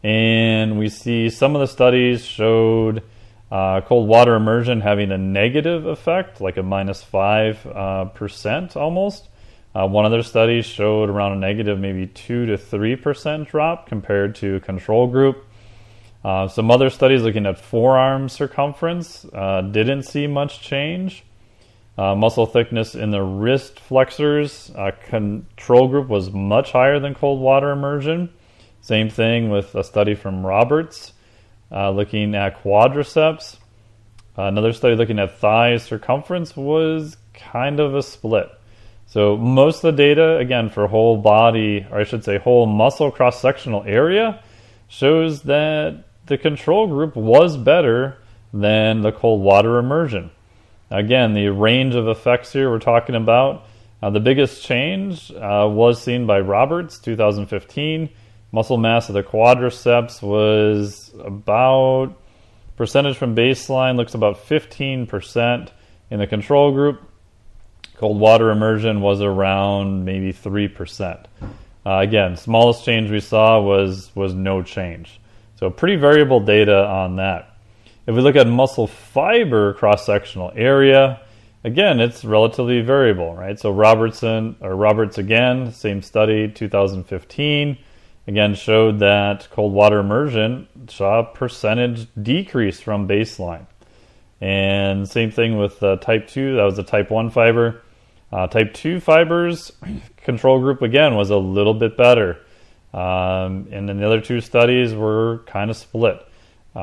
and we see some of the studies showed cold water immersion having a negative effect, like a -5% almost. One of their studies showed around a negative maybe 2 to 3% drop compared to control group. Some other studies looking at forearm circumference didn't see much change. Muscle thickness in the wrist flexors, control group was much higher than cold water immersion. Same thing with a study from Roberts looking at quadriceps. Another study looking at thigh circumference was kind of a split. So most of the data, again, for whole body, or I should say whole muscle cross-sectional area, shows that the control group was better than the cold water immersion. Again, the range of effects here we're talking about, the biggest change was seen by Roberts, 2015. Muscle mass of the quadriceps was about, percentage from baseline looks about 15% in the control group. Cold water immersion was around maybe 3%. Again, smallest change we saw was no change. So pretty variable data on that. If we look at muscle fiber cross-sectional area, again, it's relatively variable, right? So Roberts again, same study, 2015, again showed that cold water immersion saw a percentage decrease from baseline. And same thing with type 2, that was the type 1 fiber. Type 2 fibers, control group again was a little bit better. And then the other two studies were kind of split.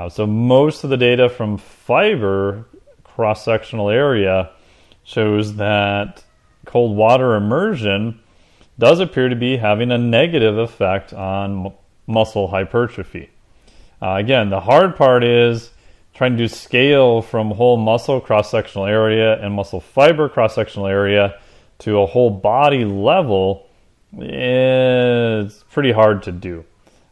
So most of the data from fiber cross-sectional area shows that cold water immersion does appear to be having a negative effect on muscle hypertrophy. Again, the hard part is trying to scale from whole muscle cross-sectional area and muscle fiber cross-sectional area to a whole body level. It's pretty hard to do,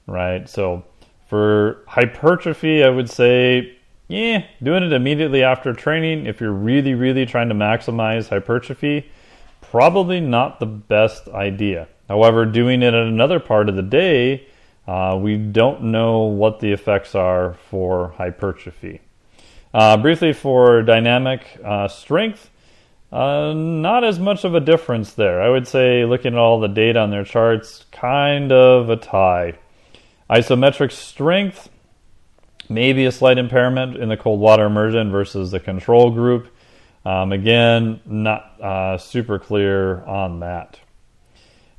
right? So for hypertrophy, I would say, doing it immediately after training, if you're really, really trying to maximize hypertrophy, probably not the best idea. However, doing it at another part of the day, we don't know what the effects are for hypertrophy. Briefly for dynamic strength, not as much of a difference there. I would say, looking at all the data on their charts, kind of a tie. Isometric strength, maybe a slight impairment in the cold water immersion versus the control group. Again, not super clear on that.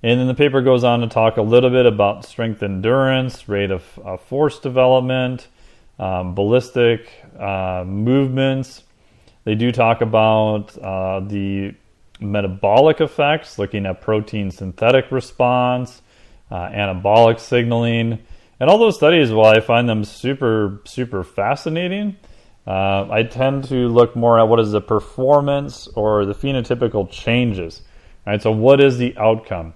And then the paper goes on to talk a little bit about strength endurance, rate of force development, ballistic movements. They do talk about the metabolic effects, looking at protein synthetic response, anabolic signaling. And all those studies, while I find them super, super fascinating, I tend to look more at what is the performance or the phenotypical changes. Right? So what is the outcome?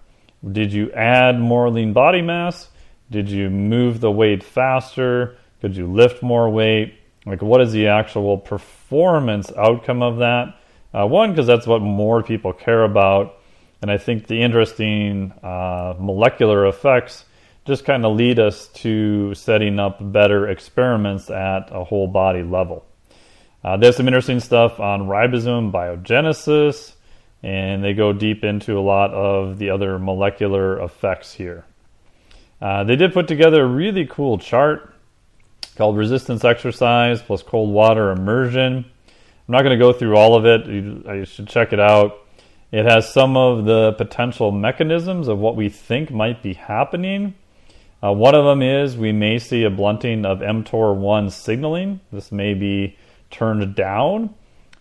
Did you add more lean body mass? Did you move the weight faster? Could you lift more weight? Like, what is the actual performance outcome of that? One, because that's what more people care about. And I think the interesting molecular effects just kind of lead us to setting up better experiments at a whole body level. There's some interesting stuff on ribosome biogenesis, and they go deep into a lot of the other molecular effects here. They did put together a really cool chart called resistance exercise plus cold water immersion. I'm not going to go through all of it. You should check it out. It has some of the potential mechanisms of what we think might be happening. One of them is we may see a blunting of mTOR1 signaling. This may be turned down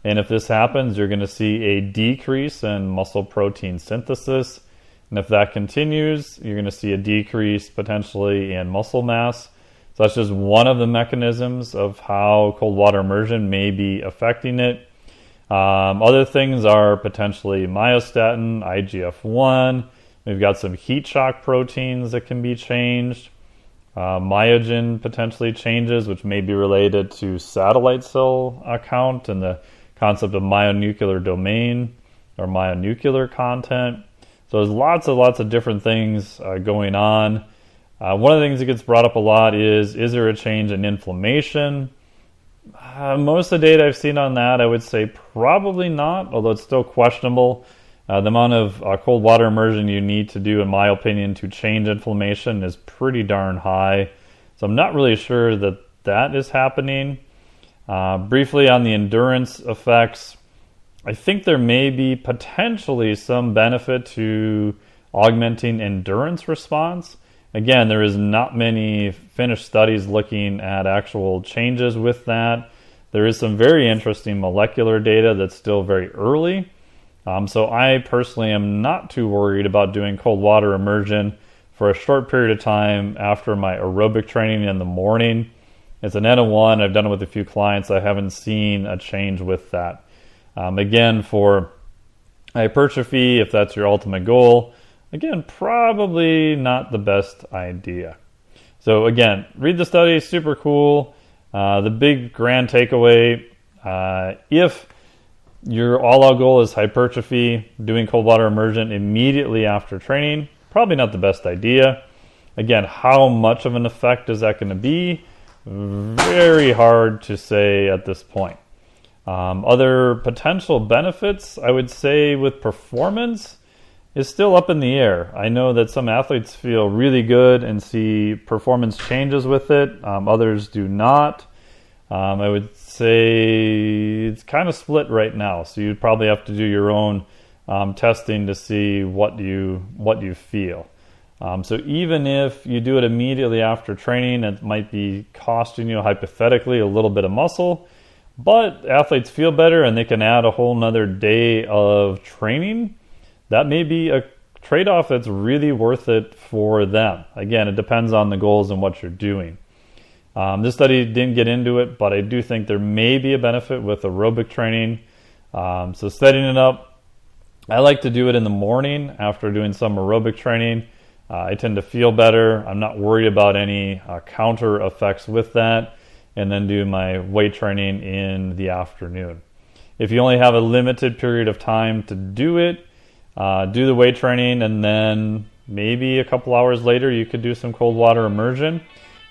And if this happens, you're going to see a decrease in muscle protein synthesis. And if that continues, you're going to see a decrease potentially in muscle mass. So that's just one of the mechanisms of how cold water immersion may be affecting it. Other things are potentially myostatin, IGF-1. We've got some heat shock proteins that can be changed. Myogen potentially changes, which may be related to satellite cell count and the concept of myonuclear domain or myonuclear content. So there's lots of different things going on. One of the things that gets brought up a lot is there a change in inflammation? Most of the data I've seen on that, I would say probably not, although it's still questionable. The amount of cold water immersion you need to do, in my opinion, to change inflammation is pretty darn high. So I'm not really sure that is happening. Briefly on the endurance effects, I think there may be potentially some benefit to augmenting endurance response. Again, there is not many finished studies looking at actual changes with that. There is some very interesting molecular data that's still very early. So I personally am not too worried about doing cold water immersion for a short period of time after my aerobic training in the morning. It's an N of 1. I've done it with a few clients. I haven't seen a change with that. Again, for hypertrophy, if that's your ultimate goal, again, probably not the best idea. So again, read the study, super cool. The big grand takeaway, if your all-out goal is hypertrophy, doing cold water immersion immediately after training, probably not the best idea. Again, how much of an effect is that going to be? Very hard to say at this point. Other potential benefits, I would say, with performance is still up in the air. I know that some athletes feel really good and see performance changes with it. Others do not. I would say it's kind of split right now. So you'd probably have to do your own testing to see what you feel. So even if you do it immediately after training, it might be costing you hypothetically a little bit of muscle, but athletes feel better and they can add a whole nother day of training. That may be a trade-off that's really worth it for them. Again, it depends on the goals and what you're doing. This study didn't get into it, but I do think there may be a benefit with aerobic training. So setting it up, I like to do it in the morning after doing some aerobic training. I tend to feel better. I'm not worried about any counter effects with that, and then do my weight training in the afternoon. If you only have a limited period of time to do it, do the weight training, and then maybe a couple hours later you could do some cold water immersion.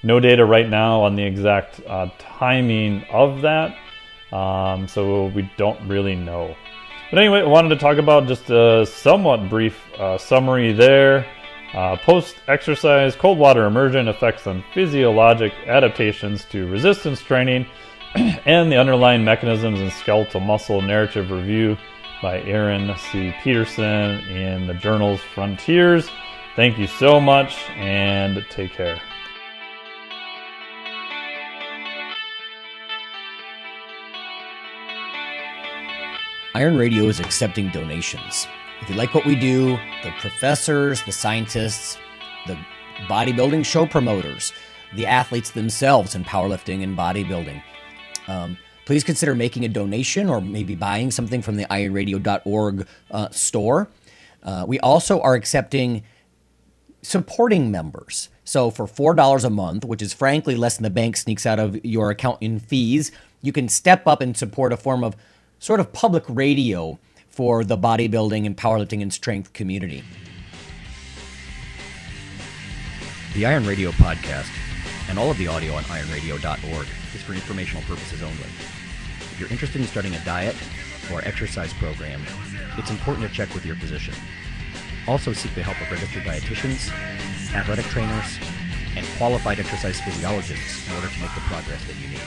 No data right now on the exact timing of that, so we don't really know. But anyway, I wanted to talk about just a somewhat brief summary there. Post-exercise cold water immersion effects on physiologic adaptations to resistance training and the underlying mechanisms in skeletal muscle narrative review by Aaron C. Peterson in the journal's Frontiers. Thank you so much, and take care. Iron Radio is accepting donations. If you like what we do, the professors, the scientists, the bodybuilding show promoters, the athletes themselves in powerlifting and bodybuilding, please consider making a donation or maybe buying something from the IronRadio.org store. We also are accepting supporting members. So for $4 a month, which is frankly less than the bank sneaks out of your account in fees, you can step up and support a form of sort of public radio for the bodybuilding and powerlifting and strength community. The Iron Radio podcast and all of the audio on ironradio.org is for informational purposes only. If you're interested in starting a diet or exercise program, it's important to check with your physician. Also seek the help of registered dietitians, athletic trainers, and qualified exercise physiologists in order to make the progress that you need.